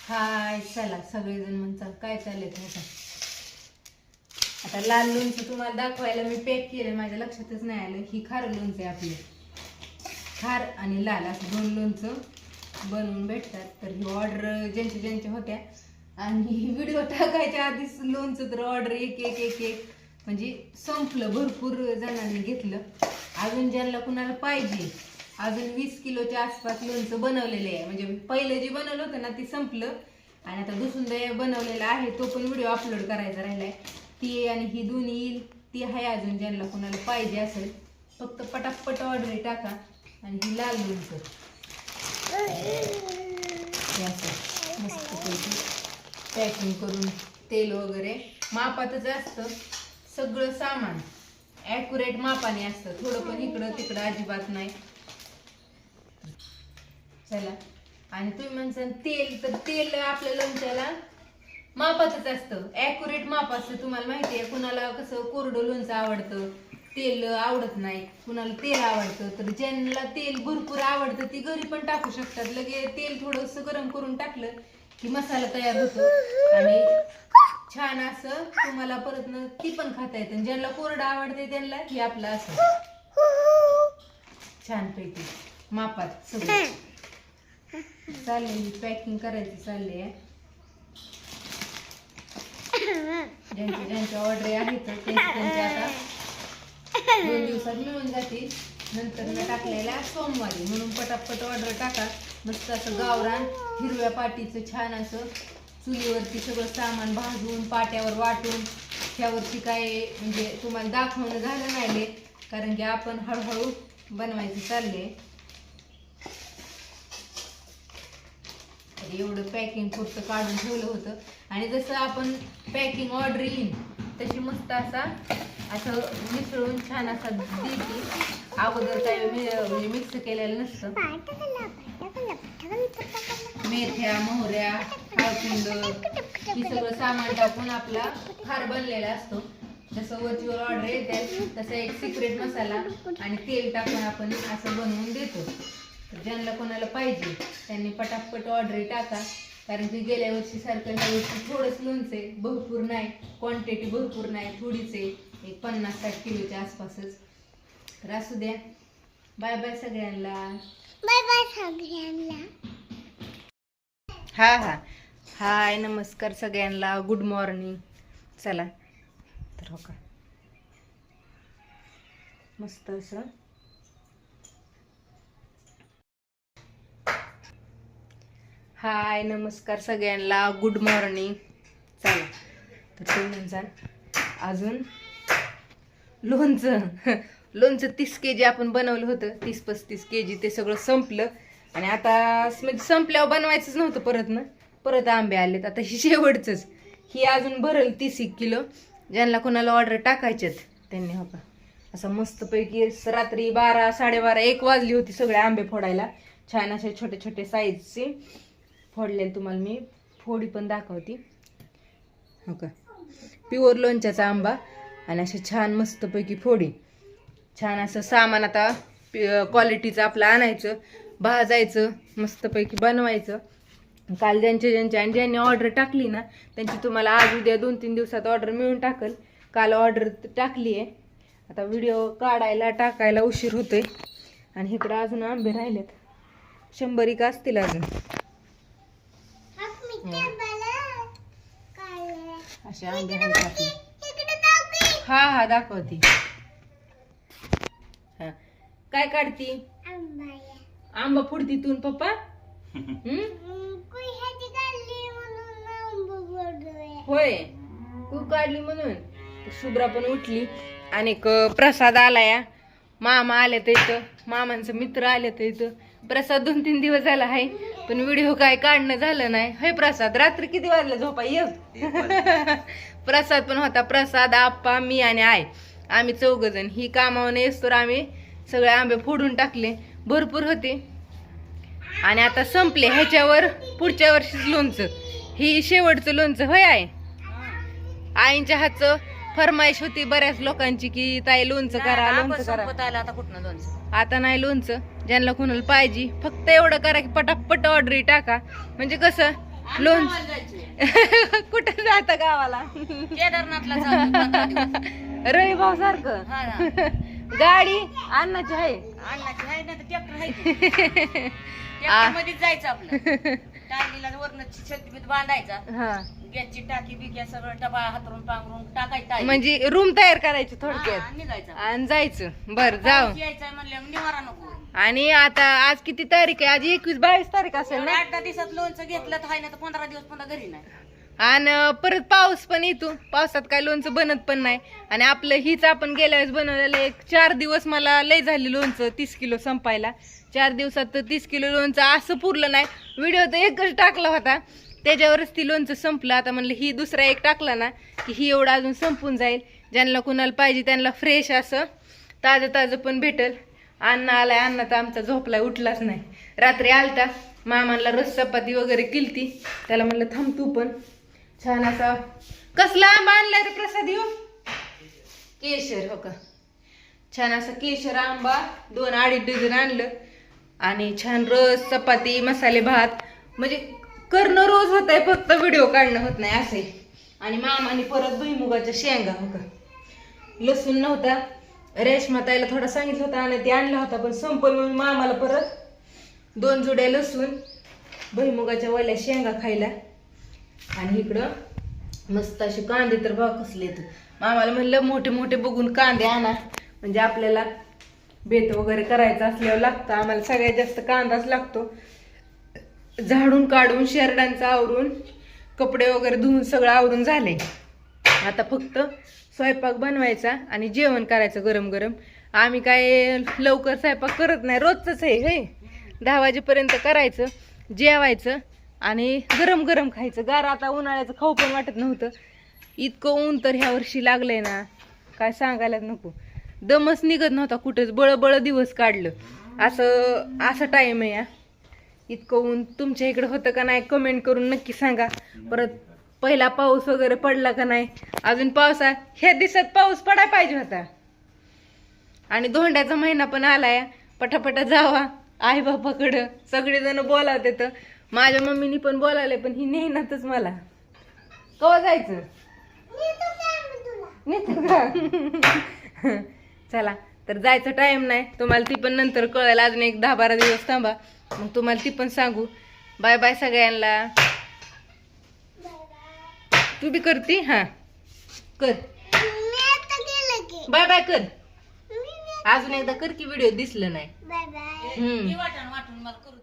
हाय चला सगळेजण म्हणतात काय चाललंय तुमचं. आता लाल लोणचं तुम्हाला दाखवायला मी पॅक केलं, माझ्या लक्षातच नाही आलं. ही खार लोणचं आहे आपले, खार आणि लाल असं दोन लोणचं बनवून भेटतात. तर ही ऑर्डर ज्यांच्या होत्या आणि ही व्हिडिओ टाकायच्या आधीच लोणचं तर ऑर्डर एक एक एक एक म्हणजे संपलं. भरपूर जणांनी घेतलं. अजून ज्यांना कुणाला पाहिजे अजून 20 किलोच्या आसपास लोणचं बनवलेलं आहे. म्हणजे पहिलं जे बनवलं होतं ना ते संपलं आणि आता दुसरं बनवलेलं आहे, तो पण व्हिडिओ अपलोड करायचा राहिलाय. ती आणि ही दोन्ही येईल, ती आहे अजून ज्यांना कुणाला पाहिजे असेल. फक्त पटापट ऑर्डर टाका. आणि ही लाल लोणचं मस्त पॅकिंग करून तेल वगैरे मापातच असतं. सगळं सामान ॲक्युरेट मापाने असतं, थोडं पण इकडं तिकडं अजिबात नाही. चला, आणि तुम्ही म्हणसान तेल, तर तेल आपल्या लोणच्याला मापातच असतं, ॲक्युरेट माप असतं. तुम्हाला माहिती आहे कुणाला कसं कोरडं लोणचं आवडतं, तेल आवडत नाही, कुणाला तेल आवडतं. तर ज्यांना तेल भरपूर आवडतं ती घरी पण टाकू शकतात. लगे तेल थोडंसं गरम करून टाकलं की मसाला तयार होतो आणि छान असं तुम्हाला परत ती पण खाता येतं. ज्यांना कोरडं आवडते त्यांना हे आपलं असं छानपैकी मापात सगळं चाललंय. पॅकिंग करायची चालली आहे. ज्यांच्या ऑर्डर आहेत त्यांच्या आता 2 दिवसात मिळून जातील. नंतर न टाकलेला सोमवारी, म्हणून पटापट ऑर्डर टाका. मस्त असं गावरान हिरव्या पाटीचं छान असं चुलीवरती सगळं सामान भाजून पाट्यावर वाटून. त्यावरती काय म्हणजे तुम्हाला दाखवणं झालं नाही, कारण की आपण हळूहळू बनवायचं चाललंय. एवढं पॅकिंग पुरतं काढून ठेवलं होतं. आणि जसं आपण पॅकिंग ऑर्डर येईल तशी मस्त असं मिसळून छान असा देते. अगोदर काय मिक्स केलेलं नसतं. मेथ्या, मोहऱ्या, हळकुंड हे सगळं सामान टाकून आपला खार बनलेला असतो. जसं वरचीवर ऑर्डर येते तसं एक सिक्रेट मसाला आणि तेल टाकून आपण असं बनवून देतो. तर ज्यांना कोणाला पाहिजे त्यांनी पटापट ऑर्डर टाका, कारण की गेल्या वर्षी सारखं ह्या वर्षी थोडंच लोणचे, भरपूर नाही, क्वांटिटी भरपूर नाही, थोडीच आहे, एक 50-60 किलोच्या आसपासच. तर असू द्या. बाय बाय सगळ्यांना. बाय बाय सगळ्यांना. हा हाय नमस्कार सगळ्यांना, गुड मॉर्निंग. चला तर हो का मस्त असं हाय नमस्कार सगळ्यांना, गुड मॉर्निंग. चला तर तुम्ही म्हणसान अजून लोणचं 30 kg आपण बनवलं होतं, 30-35 kg ते सगळं संपलं. आणि आता म्हणजे संपल्यावर बनवायचंच नव्हतं. परत आंबे आलेत. आता ही शेवटचंच, ही अजून भरल 30 किलो. ज्यांना कोणाला ऑर्डर टाकायच्यात त्यांनी हो का असं मस्तपैकी रात्री 12-12:30 1 वाजली होती सगळे आंबे फोडायला. छान असे छोटे छोटे साईजचे फोडलेले. तुम्हाला मी फोडी पण दाखवते हो का. प्युअर लोणच्याचा आंबा आणि असे छान मस्तपैकी फोडी. छान असं सामान आता क्वालिटीचं आपलं आणायचं, भाजायचं, मस्तपैकी बनवायचं. काल ज्यांनी ऑर्डर टाकली ना त्यांची तुम्हाला आज उद्या 2-3 दिवसात ऑर्डर मिळून टाकल. काल ऑर्डर टाकली आहे. आता व्हिडिओ काढायला टाकायला उशीर होतोय. आणि इकडं अजून आंबे राहिलेत, 100 असतील अजून. असे आंबे आहेत. हा दाखवती. हा काय काढती? आंबा फोडती तू पप्पा. होय तू काढली म्हणून. शुभ्रा पण उठली. आणि प्रसाद आलाय, मामा आले तर इथं, मामांचं मित्र आले तर इथं. प्रसाद 2-3 दिवस झाला आहे पण व्हिडिओ काय काढणं झालं नाही. हे प्रसाद रात्री किती वाजला झोपा प्रसाद पण होता. प्रसाद, आप्पा, मी आणि आय, आम्ही 4 जण. ही कामावर येसतोर आम्ही सगळे आंबे फोडून टाकले. भरपूर होते आणि आता संपले. ह्याच्यावर पुढच्या वर्षीच लोणचं. ही शेवटचं लोणचं होय आहे. आईंच्या हातचं फरमाईश होती बऱ्याच लोकांची की ताई लोणचं करा, लोणचं करा. आता कुठनं लोणचं? आता नाही लोणचं. ज्यांना कोणाला पाहिजे फक्त एवढं करा की पटापट ऑर्डर टाका. म्हणजे कसं लोणचं जायचं कुठं जाता गावाला केदारनाथला जाऊ रवी भाऊ सारखं हा ना गाडी अन्नाची आहे अन्नाची आहे ना तर ट्रॅक्टर आहे ट्रॅक्टर मध्येच जायचं आपलं टाकीला वरनं छत्तीत बांधायचा हा गॅसची टाकी बिक्या सगळं टबा हातरून पांघरून टाकायचं म्हणजे रूम तयार करायची थोडक्यात निघायचं आणि जायचं बर जाऊ यायचंय म्हणलं निवारा नको आणि आता आज किती तारीख आहे आज 21-22 तारीख असेल ना 8-10 दिवसात लोणचं घेतलं तर आहे ना तर 15 दिवस पुन्हा घरी नाही आणि परत पाऊस पण येतो पावसात काय लोणचं बनत पण नाही आणि आपलं हीच आपण गेल्या वेळेस बनवलेलं 4 दिवस मला लय झाली लोणचं 30 किलो संपायला 4 दिवसात तर 30 किलो लोणचं असं पुरलं नाही व्हिडिओ तर एकच टाकला होता त्याच्यावरच ती लोणचं संपलं आता म्हणलं ही दुसरा एक टाकला ना की ही एवढं अजून संपून जाईल ज्यांना कुणाला पाहिजे त्यांना फ्रेश असं ताजं ताजं पण भेटल अण्णा आलाय अण्णा तर आमचा झोपलाय उठलाच नाही रात्री आलता मामाला रस चपाती वगैरे केलती त्याला म्हणलं थांब तू पण छान असा कसला आंबा आणलाय रे प्रसाद येऊ केशर हो का छान असा केशर आंबा 2-2.5 डझन आणलं आणि छान रस चपाती मसाले भात म्हणजे करणं रोज होत आहे फक्त व्हिडिओ काढणं होत नाही असे आणि मामाने परत भुईमुगाच्या शेंगा हो का लसूण नव्हता रेशमा ताईला थोडा सांगितलं होता आणि ते आणला होता पण संपल म्हणून मामाला परत 2 जुड्या लसूण भुईमुगाच्या वाल्या शेंगा खायला आणि इकडं मस्त असे कांदे तर बघ कसले तर मामाला म्हणलं मोठे मोठे बघून कांदे आणा म्हणजे आपल्याला बेत वगैरे करायचं असल्यावर लागतं आम्हाला सगळ्यात जास्त कांदाच लागतो झाडून काढून शेरडांचं आवरून कपडे वगैरे धुवून सगळं आवरून झाले आता फक्त स्वयंपाक बनवायचा आणि जेवण करायचं गरम गरम आम्ही काय लवकर स्वयंपाक करत नाही रोजच आहे हे 10 वाजेपर्यंत करायचं जेवायचं आणि गरम गरम खायचं गार आता उन्हाळ्याचं खाऊ पण वाटत नव्हतं इतकं ऊन तर ह्या वर्षी लागलंय ना काय सांगायलाच नको दमच निघत नव्हता कुठेच बळ दिवस काढलं असं टाइम आहे या इतकं ऊन तुमच्या इकडे होतं का नाही कमेंट करून नक्की सांगा परत पहिला पाऊस वगैरे पडला का नाही अजून पावसा ह्या दिवसात पाऊस पडायला पाहिजे होता आणि धोंड्याचा महिना पण आलाय पटापटा जावा आई बापाकडं सगळेजण बोलावते तर माझ्या मम्मीनी पण बोलावले पण ही नेहनातच मला कवा जायचं नेतो का चला तर जायचं टाइम नाही तुम्हाला ती पण नंतर कळेल अजून एक 10-12 दिवस थांबा मग तुम्हाला ती पण सांगू बाय बाय सगळ्यांना तू बी करती हा कर बाय बाय कर अजून एकदा कर की व्हिडिओ दिसलं नाही वाटून मला करू